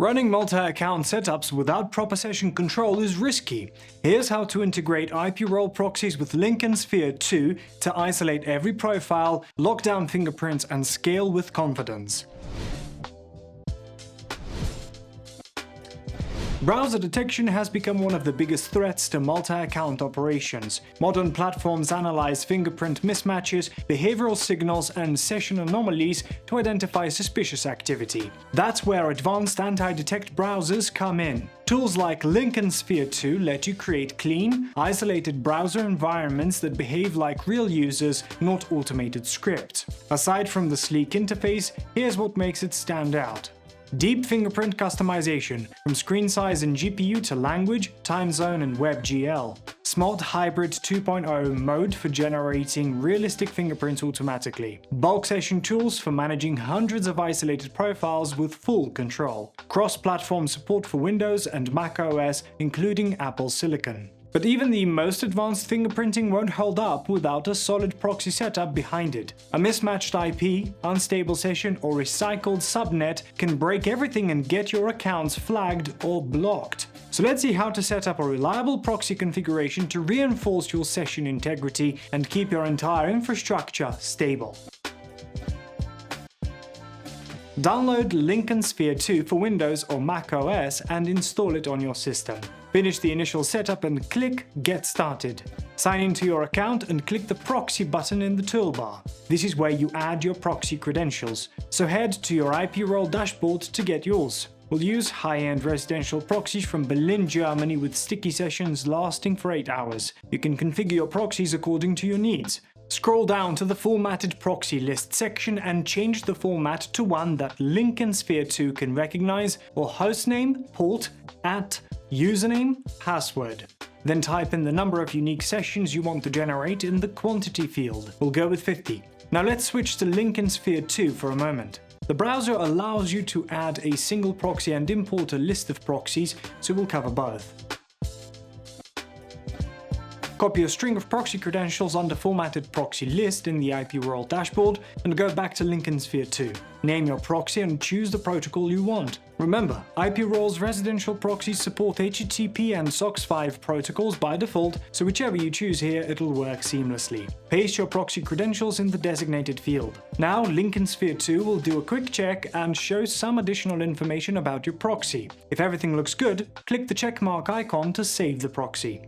Running multi-account setups without proper session control is risky. Here's how to integrate IPRoyal Proxies with Linken Sphere 2 to isolate every profile, lock down fingerprints, and scale with confidence. Browser detection has become one of the biggest threats to multi-account operations. Modern platforms analyze fingerprint mismatches, behavioral signals, and session anomalies to identify suspicious activity. That's where advanced anti-detect browsers come in. Tools like Linken Sphere 2 let you create clean, isolated browser environments that behave like real users, not automated scripts. Aside from the sleek interface, here's what makes it stand out. Deep fingerprint customization, from screen size and GPU to language, time zone, and WebGL. Smart Hybrid 2.0 mode for generating realistic fingerprints automatically. Bulk session tools for managing hundreds of isolated profiles with full control. Cross-platform support for Windows and Mac OS, including Apple Silicon. But even the most advanced fingerprinting won't hold up without a solid proxy setup behind it. A mismatched IP, unstable session, or recycled subnet can break everything and get your accounts flagged or blocked. So let's see how to set up a reliable proxy configuration to reinforce your session integrity and keep your entire infrastructure stable. Download Linken Sphere 2 for Windows or Mac OS and install it on your system. Finish the initial setup and click Get Started. Sign into your account and click the Proxy button in the toolbar. This is where you add your proxy credentials, so head to your IPRoyal dashboard to get yours. We'll use high-end residential proxies from Berlin, Germany with sticky sessions lasting for 8 hours. You can configure your proxies according to your needs. Scroll down to the Formatted Proxy List section and change the format to one that Linken Sphere 2 can recognize, or hostname, port, username, password. Then type in the number of unique sessions you want to generate in the quantity field. We'll go with 50. Now let's switch to Linken Sphere 2 for a moment. The browser allows you to add a single proxy and import a list of proxies, so we'll cover both. Copy a string of proxy credentials on the Formatted Proxy List in the IPRoyal dashboard and go back to Linken Sphere 2. Name your proxy and choose the protocol you want. Remember, IPRoyal's residential proxies support HTTP and SOCKS 5 protocols by default, so whichever you choose here, it'll work seamlessly. Paste your proxy credentials in the designated field. Now, Linken Sphere 2 will do a quick check and show some additional information about your proxy. If everything looks good, click the checkmark icon to save the proxy.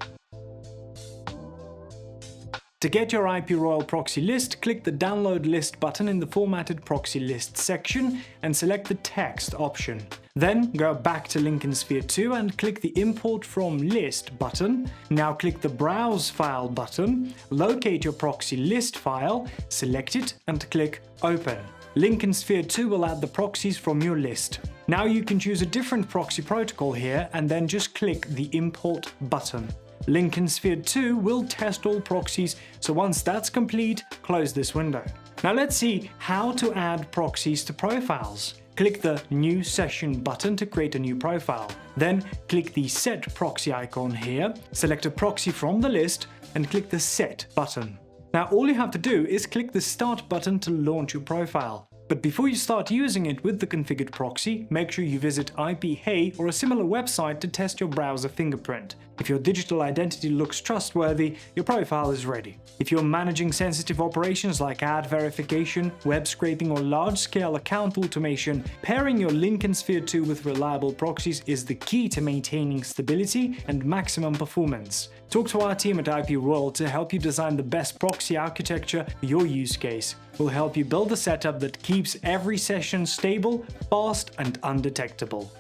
To get your IPRoyal proxy list, click the Download List button in the Formatted Proxy List section and select the Text option. Then go back to Linken Sphere 2 and click the Import from List button. Now click the Browse File button, locate your proxy list file, select it and click Open. Linken Sphere 2 will add the proxies from your list. Now you can choose a different proxy protocol here and then just click the Import button. Linken Sphere 2 will test all proxies, so once that's complete, close this window. Now let's see how to add proxies to profiles. Click the New Session button to create a new profile. Then click the Set Proxy icon here, select a proxy from the list, and click the Set button. Now all you have to do is click the Start button to launch your profile. But before you start using it with the configured proxy, make sure you visit IPHey or a similar website to test your browser fingerprint. If your digital identity looks trustworthy, your profile is ready. If you're managing sensitive operations like ad verification, web scraping, or large-scale account automation, pairing your Linken Sphere 2 with reliable proxies is the key to maintaining stability and maximum performance. Talk to our team at IPRoyal to help you design the best proxy architecture for your use case. We'll help you build a setup that keeps every session stable, fast, and undetectable.